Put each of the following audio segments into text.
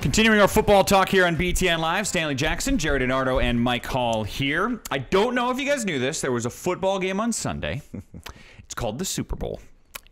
Continuing our football talk here on BTN Live, Stanley Jackson, Gerry DiNardo, and Mike Hall here. I don't know if you guys knew this. There was a football game on Sunday. It's called the Super Bowl.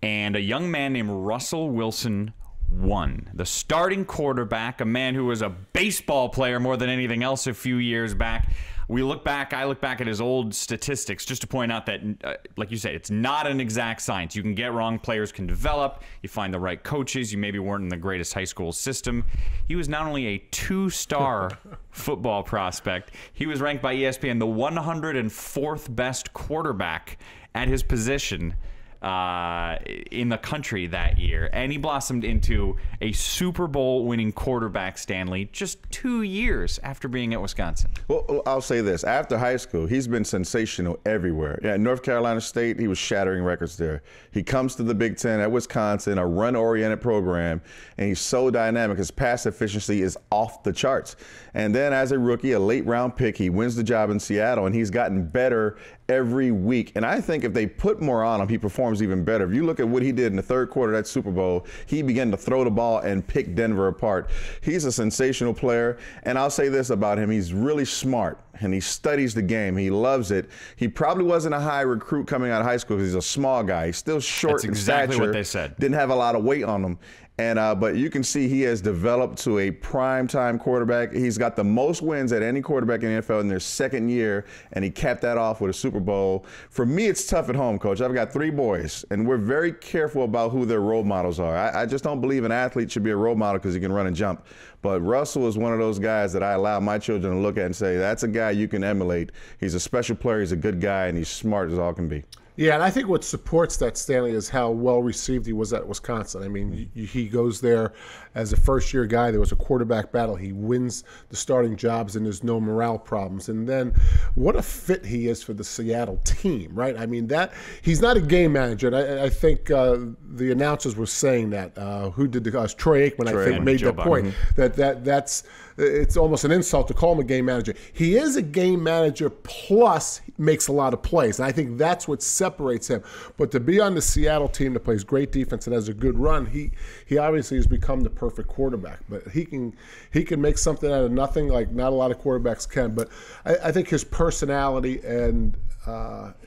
And a young man named Russell Wilson won. The starting quarterback, a man who was a baseball player more than anything else a few years back. I look back at his old statistics just to point out that, like you said, it's not an exact science. You can get wrong. Players can develop. You find the right coaches. You maybe weren't in the greatest high school system. He was not only a 2-star football prospect, he was ranked by ESPN the 104th best quarterback at his position in the country that year, and he blossomed into a Super Bowl winning quarterback, Stanley, just 2 years after being at Wisconsin. Well, I'll say this. After high school, he's been sensational everywhere. Yeah, at North Carolina State, he was shattering records there. He comes to the Big Ten at Wisconsin, a run-oriented program, and he's so dynamic. His pass efficiency is off the charts. And then as a rookie, a late-round pick, he wins the job in Seattle, and he's gotten better every week. And I think if they put more on him, he performs even better. If you look at what he did in the third quarter of that Super Bowl, he began to throw the ball and pick Denver apart. He's a sensational player. And I'll say this about him. He's really smart, and he studies the game. He loves it. He probably wasn't a high recruit coming out of high school because he's a small guy. He's still short in stature. That's exactly what they said. Didn't have a lot of weight on him. And but you can see he has developed to a prime-time quarterback. He's got the most wins at any quarterback in the NFL in their second year, and he capped that off with a Super Bowl. For me, it's tough at home, Coach. I've got 3 boys, and we're very careful about who their role models are. I just don't believe an athlete should be a role model because he can run and jump. But Russell is one of those guys that I allow my children to look at and say, that's a guy you can emulate. He's a special player, he's a good guy, and he's smart as all can be. Yeah, and I think what supports that, Stanley, is how well received he was at Wisconsin. I mean, he goes there as a first-year guy. There was a quarterback battle. He wins the starting jobs, and there's no morale problems. And then what a fit he is for the Seattle team, right? I mean, that he's not a game manager. And I think the announcers were saying that. Who did the Troy Aikman, I think, made that point. That's it's almost an insult to call him a game manager. He is a game manager plus makes a lot of plays. And I think that's what separates him. But to be on the Seattle team that plays great defense and has a good run, he obviously has become the perfect quarterback. But he can make something out of nothing like not a lot of quarterbacks can. But I think his personality and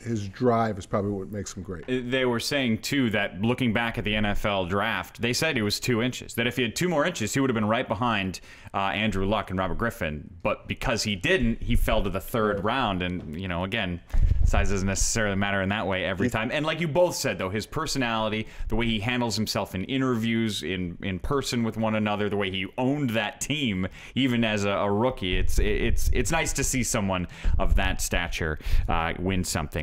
his drive is probably what makes him great. They were saying, too, that looking back at the NFL draft, they said he was 2 inches. That if he had 2 more inches, he would have been right behind Andrew Luck and Robert Griffin. But because he didn't, he fell to the 3rd round. And, you know, again, size doesn't necessarily matter in that way every time. And like you both said, though, his personality, the way he handles himself in interviews, in person with one another, the way he owned that team, even as a rookie, it's nice to see someone of that stature win something.